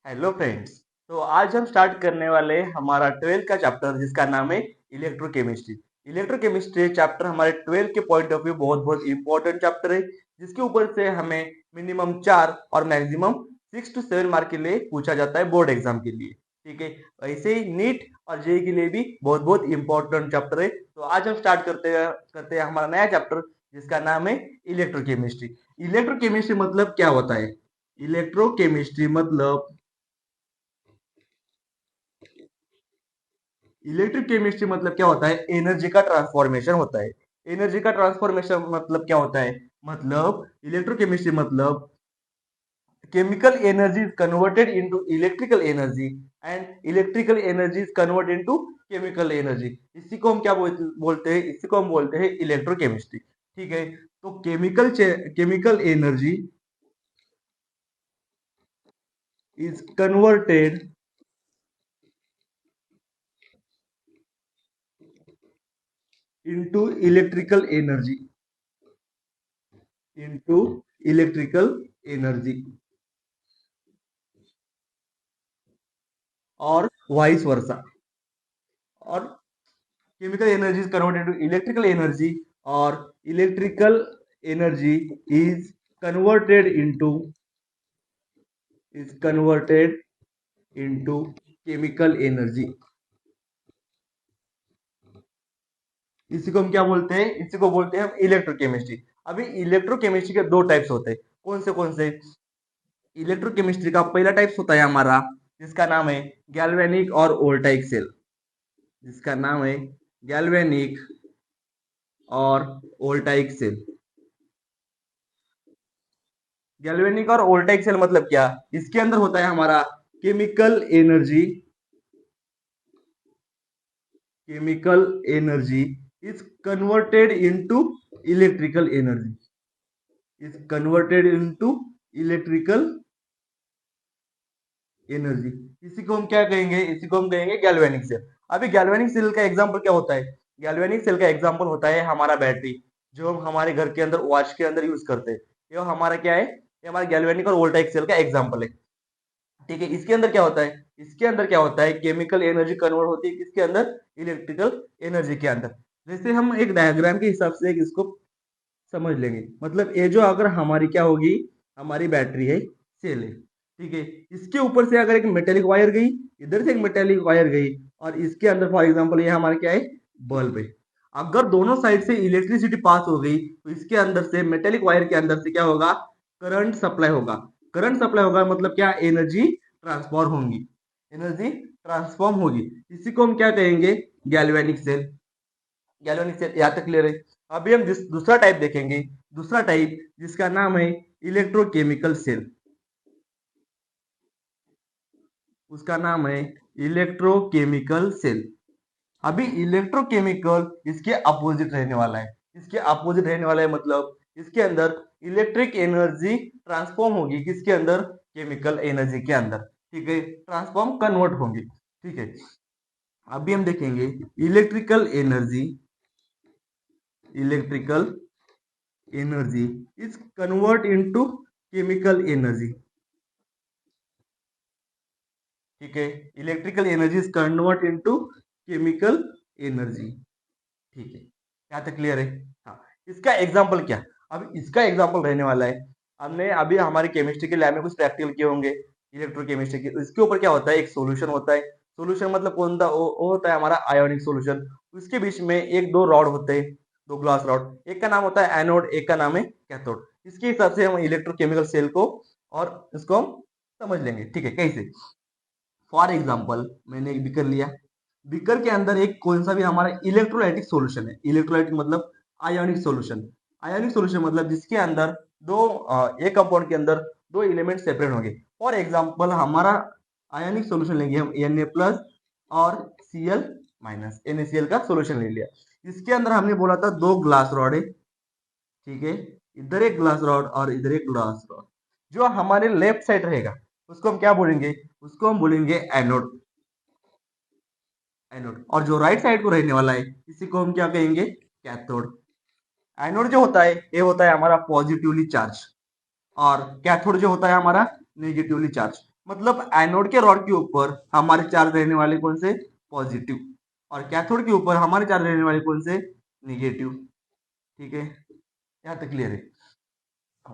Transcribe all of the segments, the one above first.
Hello friends. तो आज हम स्टार्ट करने वाले हैं हमारा 12th का चैप्टर जिसका नाम है इलेक्ट्रोकेमिस्ट्री। इलेक्ट्रोकेमिस्ट्री चैप्टर हमारे 12th के पॉइंट ऑफ व्यू बहुत बहुत इंपॉर्टेंट चैप्टर है, जिसके ऊपर से हमें मिनिमम 4 और मैक्सिमम 6 to 7 मार्क के लिए पूछा जाता है बोर्ड एग्जाम के लिए। ठीक है, वैसे ही नीट और जेई के लिए भी बहुत बहुत इंपॉर्टेंट चैप्टर है। तो आज हम स्टार्ट करते हैं हमारा नया चैप्टर जिसका नाम है इलेक्ट्रोकेमिस्ट्री। इलेक्ट्रोकेमिस्ट्री मतलब क्या होता है? इलेक्ट्रोकेमिस्ट्री मतलब इलेक्ट्रिक केमिस्ट्री मतलब क्या होता है? एनर्जी का ट्रांसफॉर्मेशन होता है। एनर्जी का ट्रांसफॉर्मेशन मतलब क्या होता है? मतलब इलेक्ट्रोकेमिस्ट्री मतलब chemical energy is converted into electrical energy and electrical energy is converted into chemical energy। इसी को हम क्या बोलते हैं? इसी को हम बोलते हैं इलेक्ट्रोकेमिस्ट्री। ठीक है, तो chemical energy is converted into electrical energy into electrical energy और वाइस वर्सा। और chemical energy is converted to electrical energy और electrical energy is converted into is converted into chemical energy. इसी को हम क्या बोलते हैं? इसी को बोलते हैं हम इलेक्ट्रोकेमिस्ट्री। अभी इलेक्ट्रोकेमिस्ट्री के दो टाइप्स होते हैं। कौन से? इलेक्ट्रोकेमिस्ट्री का पहला टाइप्स होता है हमारा जिसका नाम है गैल्वेनिक और वोल्टाइक सेल। जिसका नाम है गैल्वेनिक और वोल्टाइक सेल। गैल्वेनिक और वोल्टाइक सेल मतलब क्या? इसके अंदर होता है हमारा chemical energy. Chemical energy is converted into electrical energy. Is converted into electrical energy. इसी को हम क्या कहेंगे? इसी को हम कहेंगे गैल्वेनिक सेल। अभी गैल्वेनिक सेल का एग्जांपल क्या होता है? गैल्वेनिक सेल का एग्जांपल होता है हमारा बैटरी, जो हम हमारे घर के अंदर वॉच के अंदर यूज करते हैं। ये हमारा क्या है? ये हमारा गैल्वेनिक और वोल्टाइक सेल का एग्जांपल है। ठीक है, इसके अंदर क्या होता है? इसके अंदर क्या होता है? केमिकल एनर्जी कन्वर्ट होती है किसके अंदर? इलेक्ट्रिकल एनर्जी के अंदर। जैसे हम एक डायग्राम के हिसाब से इसको समझ लेंगे। मतलब ये जो अगर हमारी क्या होगी, हमारी बैटरी है, सेल है। ठीक है, इसके ऊपर से अगर एक मेटेलिक वायर गई, इधर से एक मेटेलिक वायर गई, और इसके अंदर फॉर एग्जांपल ये हमारा क्या है? बल्ब है। अगर दोनों साइड से इलेक्ट्रिसिटी पास हो गई तो इसके अंदर से मेटेलिक वायर के अंदर से क्या होगा? करंट सप्लाई होगा। करंट सप्लाई होगा मतलब क्या? एनर्जी ट्रांसफॉर्म होगी। एनर्जी ट्रांसफॉर्म होगी। इसी को हम क्या कहेंगे? Galvanic cell. गैल्वेनिक सेल यहाँ तक क्लियर है। अभी हम दूसरा टाइप देखेंगे। दूसरा टाइप जिसका नाम है इलेक्ट्रोकेमिकल सेल। उसका नाम है इलेक्ट्रोकेमिकल सेल। अभी इलेक्ट्रोकेमिकल इसके अपोजिट रहने वाला है। इसके अपोजिट रहने वाला है मतलब इसके अंदर इलेक्ट्रिक एनर्जी ट्रांसफॉर्म होगी किसके अंदर? केमिकल एनर्जी के अंदर। ठीक है, ट्रांसफॉर्म कन्वर्ट होंगी। ठीक है, अभी हम देखेंगे electrical energy. Electrical energy is convert into chemical energy. ठीक है, electrical energy is convert into chemical energy. ठीक है, यहाँ तक क्लियर है? हाँ, इसका एग्जाम्पल क्या? अब इसका एग्जाम्पल रहने वाला है, हमने अभी हमारी केमिस्ट्री के लैब में कुछ प्रैक्टिकल किए होंगे इलेक्ट्रोकेमिस्ट्री के। इसके ऊपर क्या होता है? एक सॉल्यूशन होता है। सॉल्यूशन मतलब कौन सा? वो होता है हमारा आयोनिक सॉल्यूशन। उसके बीच में एक दो रॉड होते हैं, दो ग्लास रॉड। एक का नाम होता है एनोड, एक का नाम है कैथोड। इसके हिसाब से हम इलेक्ट्रोकेमिकल सेल को और इसको हम समझ लेंगे। ठीक है, कैसे? फॉर एग्जाम्पल मैंने एक बीकर लिया। बीकर के अंदर एक कौन सा भी हमारा इलेक्ट्रोलाइटिक सॉल्यूशन है। इलेक्ट्रोलाइटिक मतलब आयोनिक सॉल्यूशन। आयोनिक सॉल्यूशन मतलब जिसके अंदर एक कंपाउंड के अंदर दो एलिमेंट सेपरेट होंगे। फॉर एग्जाम्पल हमारा आयोनिक सॉल्यूशन लेंगे हम Na+ और Cl-, NaCl का सॉल्यूशन ले लिया। इसके अंदर हमने बोला था दो ग्लास रॉड है। ठीक है, इधर एक ग्लास रॉड और इधर एक ग्लास रॉड। जो हमारे लेफ्ट साइड रहेगा उसको हम क्या बोलेंगे? उसको हम बोलेंगे एनोड। एनोड। और जो राइट साइड को रहने वाला है इसी को हम क्या कहेंगे? कैथोड। एनोड जो होता है ये होता है हमारा पॉजिटिवली चार्ज, और कैथोड जो होता है हमारा नेगेटिवली चार्ज। मतलब एनोड के रॉड के ऊपर हमारे चार्ज रहने वाले कौन से, पॉजिटिव, और कैथोड के ऊपर हमारे चार्ज रहने वाले कौन से, निगेटिव। ठीक है, यहाँ तक क्लियर है।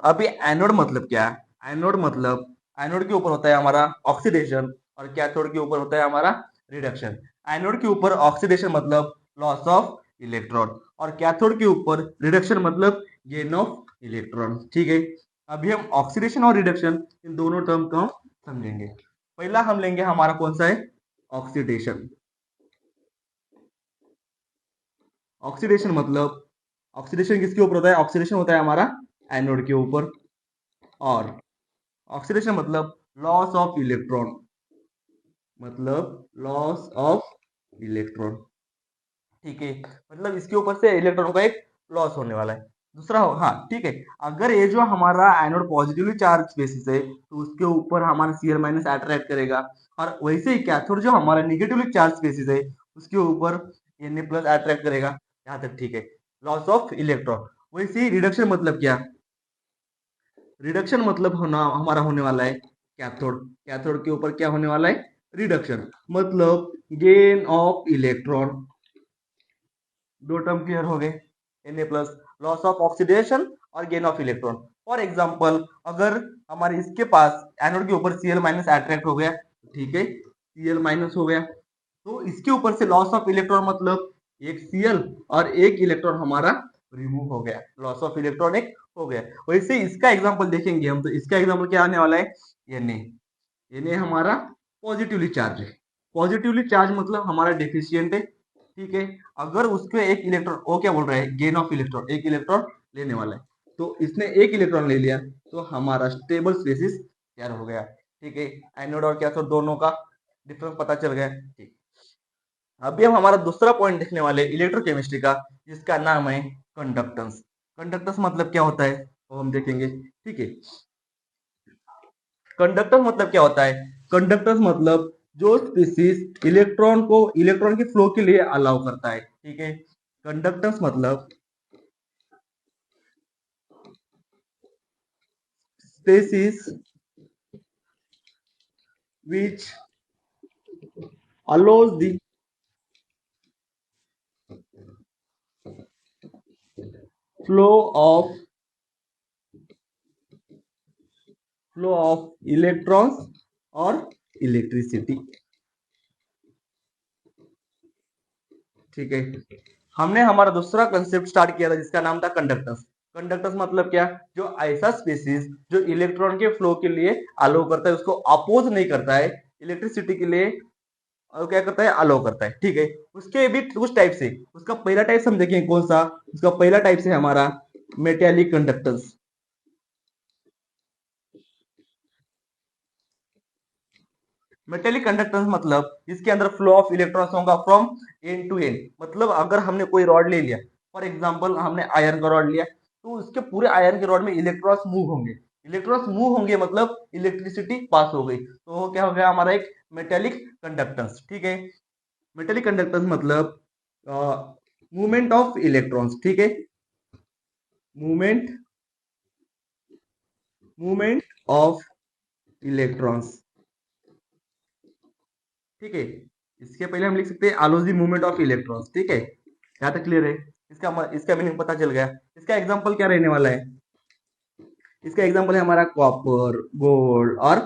अब ये एनोड मतलब क्या है, एनोड मतलब एनोड के ऊपर होता है हमारा ऑक्सीडेशन और कैथोड के ऊपर होता है हमारा रिडक्शन। एनोड के ऊपर ऑक्सीडेशन मतलब लॉस ऑफ इलेक्ट्रॉन, और कैथोड के ऊपर रिडक्शन मतलब गेन ऑफ इलेक्ट्रॉन। ठीक है, अभी हम ऑक्सीडेशन और रिडक्शन इन दोनों टर्म को हम समझेंगे। पहला हम लेंगे हमारा कौन सा है, ऑक्सीडेशन। ऑक्सीडेशन मतलब ऑक्सीडेशन किसके ऊपर होता है, ऑक्सीडेशन होता है हमारा एनोड के ऊपर, और ऑक्सीडेशन मतलब लॉस ऑफ इलेक्ट्रॉन, मतलब लॉस ऑफ इलेक्ट्रॉन। ठीक है, मतलब इसके ऊपर से इलेक्ट्रॉन का एक लॉस होने वाला है। दूसरा हो, हाँ ठीक है, अगर ये जो हमारा एनोड पॉजिटिवली चार्ज स्पेसिस है तो उसके ऊपर हमारा Cl माइनस अट्रैक्ट करेगा, और वैसे ही कैथोड जो हमारा निगेटिवली चार्ज स्पेसिस है उसके ऊपर Na प्लस अट्रैक्ट करेगा। यहाँ तक ठीक है, लॉस ऑफ इलेक्ट्रॉन। वैसे ही रिडक्शन मतलब क्या, रिडक्शन मतलब होना हमारा होने वाला है कैथोड, कैथोड के ऊपर क्या होने वाला है, रिडक्शन, मतलब गेन ऑफ इलेक्ट्रॉन। दो टर्म क्लियर हो गए, Na plus, loss of oxidation और gain of electron. For example अगर हमारे इसके पास एनोड के ऊपर Cl माइनस अट्रैक्ट हो गया, ठीक है, Cl माइनस हो गया, तो इसके ऊपर से लॉस ऑफ इलेक्ट्रॉन मतलब एक Cl और एक इलेक्ट्रॉन हमारा रिमूव हो गया, लॉस ऑफ इलेक्ट्रॉन एक हो गया। वैसे इसका एग्जांपल देखेंगे हम, तो इसका एग्जांपल क्या आने वाला है, Na। Na हमारा पॉजिटिवली चार्ज है, पॉजिटिवली चार्ज मतलब हमारा डेफिशिएंट है। ठीक है, अगर उसके एक इलेक्ट्रॉन, वो क्या बोल रहा है, गेन ऑफ इलेक्ट्रॉन, एक इलेक्ट्रॉन लेने वाला है, तो इसने एक इलेक्ट्रॉन ले लिया तो हमारा स्टेबल स्पेसिस तैयार हो गया। ठीक है, एनोड और कैथोड दोनों का डिफरेंस पता चल गया। ठीक, अभी हम हमारा दूसरा पॉइंट देखने वाले इलेक्ट्रोकेमिस्ट्री का, जिसका नाम है कंडक्टेंस। कंडक्टेंस मतलब क्या होता है वो हम देखेंगे। ठीक है, कंडक्टेंस मतलब क्या होता है, कंडक्टेंस मतलब जो स्पीसीज इलेक्ट्रॉन को, इलेक्ट्रॉन के फ्लो के लिए अलाउ करता है। ठीक है, कंडक्टेंस मतलब species which allows the flow of electrons और इलेक्ट्रिसिटी। ठीक है, हमने हमारा दूसरा कंसेप्ट स्टार्ट किया था जिसका नाम था कंडक्टेंस। कंडक्टेंस मतलब क्या, जो ऐसा स्पीसीज जो इलेक्ट्रॉन के फ्लो के लिए अलाउ करता है, उसको अपोज नहीं करता है, इलेक्ट्रिसिटी के लिए और क्या करता है, अलाउ करता है। ठीक है, उसके भी कुछ टाइप से, उसका पहला टाइप हम देखेंगे कौन सा, उसका पहला टाइप से हमारा मेटेलिक कंडक्टेंस। मेटेलिक कंडक्टेंस मतलब इसके अंदर फ्लो ऑफ इलेक्ट्रॉन्स होगा फ्रॉम एंड टू एंड। मतलब अगर हमने कोई रॉड ले लिया, फॉर एग्जांपल हमने आयरन का रॉड लिया, तो उसके पूरे आयरन के रॉड में इलेक्ट्रॉन्स मूव होंगे, इलेक्ट्रॉन्स मूव होंगे मतलब इलेक्ट्रिसिटी पास हो गई, तो वो क्या हो गया हमारा एक मेटेलिक कंडक्टेंस। ठीक है, मेटेलिक कंडक्टेंस मतलब मूवमेंट ऑफ इलेक्ट्रॉन्स। ठीक है, मूवमेंट मूवमेंट ऑफ इलेक्ट्रॉन्स। ठीक है, इसके पहले हम लिख सकते हैं आलोजी मूवमेंट ऑफ इलेक्ट्रॉन्स। ठीक है, यहाँ तक क्लियर है, इसका मीनिंग पता चल गया। इसका एग्जांपल क्या रहने वाला है, इसका एग्जांपल है हमारा कॉपर, गोल्ड और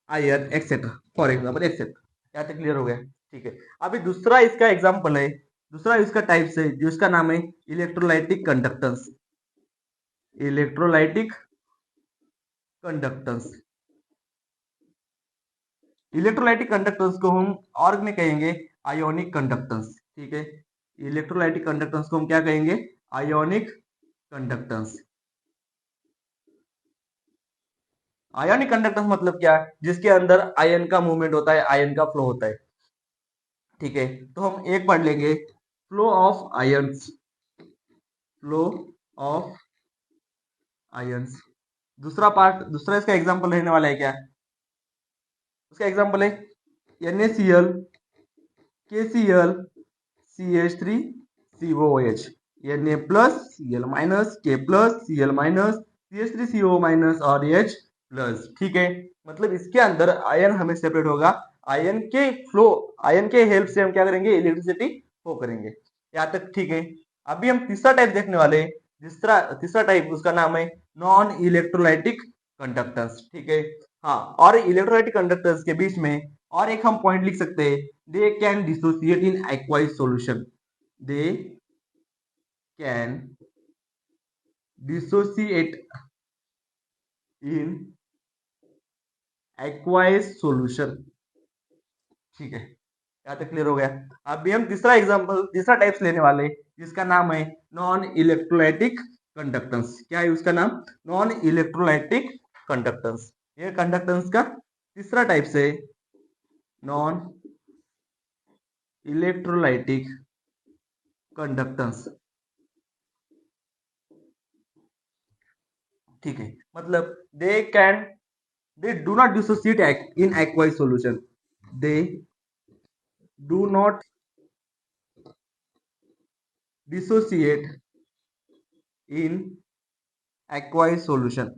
iron etcetera, for example etcetera. यहाँ तक क्लियर हो गया। ठीक है, अभी दूसरा इसका एग्जांपल है, दूसरा इसका टाइप्स है जिसका नाम है electrolytic conductance. Electrolytic conductance, electrolytic conductance को हम और में कहेंगे आयोनिक कंडक्टेंस। ठीक है, इलेक्ट्रोलाइटिक कंडक्टेंस को हम क्या कहेंगे, आयोनिक कंडक्टेंस। आयोनिक कंडक्टेंस मतलब क्या है, जिसके अंदर आयन का मूवमेंट होता है, आयन का फ्लो होता है। ठीक है, तो हम एक पढ़ लेंगे, flow of ions, flow of ions. दूसरा पार्ट, दूसरा इसका एग्जांपल रहने वाला है क्या, उसका एग्जांपल है NaCl, KCl, CH3, COOH, Na plus, Cl minus, K plus, Cl minus, CH3, CO minus और H प्लस। ठीक है, मतलब इसके अंदर आयन हमें सेपरेट होगा, आयन के फ्लो, आयन के हेल्प से हम क्या करेंगे, इलेक्ट्रिसिटी फ्लो करेंगे। यहाँ तक ठीक है। अभी हम तीसरा टाइप देखने वाले हैं। तीसरा तीसरा टाइप उसका नाम है नॉन इलेक्ट्रोलाइटिक कंडक्टेंस। ठीक है। हाँ, और इलेक्ट्रोलाइटिक कंडक्टेंस के बीच में और एक हम पॉइंट लिख सकते हैं, they can dissociate in aqueous solution. They can dissociate in aqueous solution. ठीक है, यहाँ तक क्लियर हो गया। अभी हम तीसरा एग्जांपल, तीसरा टाइप्स लेने वाले हैं, जिसका नाम है नॉन इलेक्ट्रोलाइटिक कंडक्टेंस। क्या है उसका नाम, नॉन इलेक्ट्रोलाइटिक कंडक्टेंस। ये कंडक्टेंस का तीसरा टाइप है, नॉन इलेक्ट्रोलाइटिक कंडक्टेंस। ठीक है, मतलब they do not dissociate in aqueous solution. They do not dissociate in aqueous solution.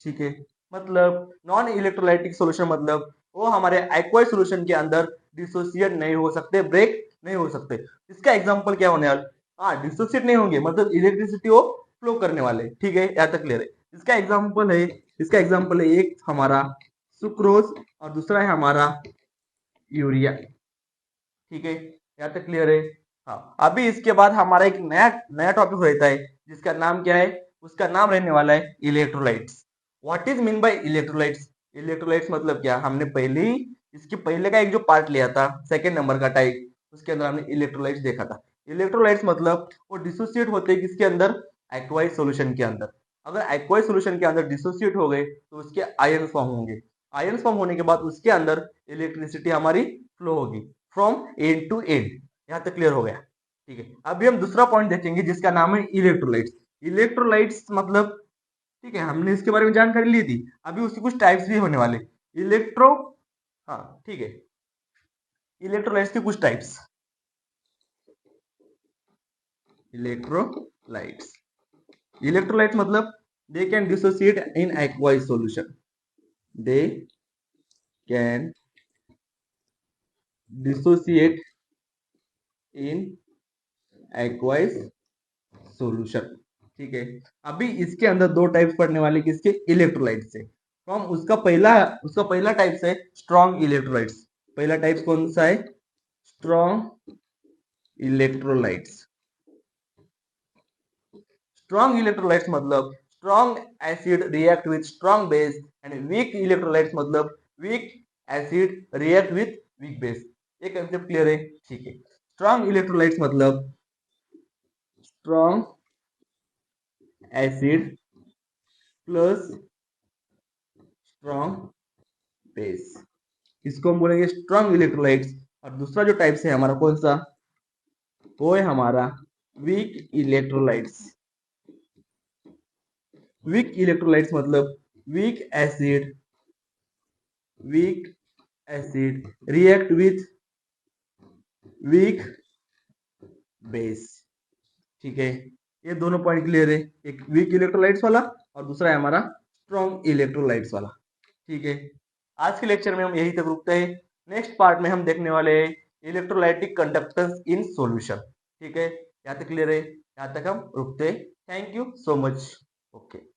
ठीक है, मतलब नॉन इलेक्ट्रोलाइटिक सॉल्यूशन मतलब वो हमारे एक्वाइज सॉल्यूशन के अंदर डिसोसिएट नहीं हो सकते, ब्रेक नहीं हो सकते। इसका एग्जांपल क्या होने वाला, हाँ डिसोसिएट नहीं होंगे, मतलब इलेक्ट्रिसिटी वो फ्लो करने वाले। ठीक है, यहाँ तक क्लियर है। इसका एग्जांपल है एक हमारा सुक्रोज और दूसरा है हमारा यूरिया। ठीक है, यहाँ तक क्लियर है। हाँ, अभी इसके बाद हमारा एक नया नया टॉपिक रहता है, जिसका नाम क्या है, उसका नाम रहने वाला है electrolytes. What is mean by electrolytes. Electrolytes मतलब क्या, हमने पहले ही इसके पहले का एक जो पार्ट लिया था, सेकेंड नंबर का टाइप, उसके अंदर हमने इलेक्ट्रोलाइट्स देखा था। इलेक्ट्रोलाइट्स मतलब वो डिसोसिएट होते हैं किसके अंदर, एक्वाइज सॉल्यूशन के अंदर। अगर एक्वाइज सॉल्यूशन के अंदर डिसोसिएट हो गए तो उसके आयन फॉर्म होंगे। आयन फॉर्म होने के बाद उसके अंदर इलेक्ट्रिसिटी हमारी फ्लो होगी फ्रॉम एंड टू एंड। यहाँ तक क्लियर हो गया। ठीक है, अभी हम दूसरा पॉइंट देखेंगे, जिसका नाम है इलेक्ट्रोलाइट्स। इलेक्ट्रोलाइट्स मतलब, ठीक है, हमने इसके बारे में जानकारी ली थी, अभी उसके कुछ टाइप्स भी होने वाले। इलेक्ट्रो हाँ ठीक है, इलेक्ट्रोलाइट्स के कुछ टाइप्स। इलेक्ट्रोलाइट्स, इलेक्ट्रोलाइट्स मतलब they can dissociate in aqueous solution. They can dissociate in aqueous solution. ठीक है, अभी इसके अंदर दो टाइप्स पढ़ने वाले, किसके, इलेक्ट्रोलाइट से। तो हम उसका पहला टाइप है स्ट्रॉन्ग इलेक्ट्रोलाइट्स। पहला टाइप कौन सा है, स्ट्रॉन्ग इलेक्ट्रोलाइट्स। स्ट्रॉन्ग इलेक्ट्रोलाइट्स मतलब strong acid react with strong base, and weak electrolytes मतलब weak acid react with weak base. ये कंसेप्ट क्लियर है। ठीक है, स्ट्रॉन्ग इलेक्ट्रोलाइट्स मतलब strong acid plus strong base, इसको हम बोलेंगे स्ट्रॉन्ग इलेक्ट्रोलाइट्स। और दूसरा जो टाइप है हमारा कौन सा, वो है हमारा वीक इलेक्ट्रोलाइट्स। वीक इलेक्ट्रोलाइट्स मतलब weak acid weak acid react with weak base. ठीक है, ये दोनों पॉइंट क्लियर है, एक वीक इलेक्ट्रोलाइट्स वाला और दूसरा है हमारा स्ट्रॉन्ग इलेक्ट्रोलाइट्स वाला। ठीक है, आज के लेक्चर में हम यही तक रुकते हैं। नेक्स्ट पार्ट में हम देखने वाले हैं इलेक्ट्रोलाइटिक कंडक्टेंस इन सॉल्यूशन। ठीक है, यहाँ तक क्लियर है, यहाँ तक हम रुकते हैं। Thank you so much. Okay.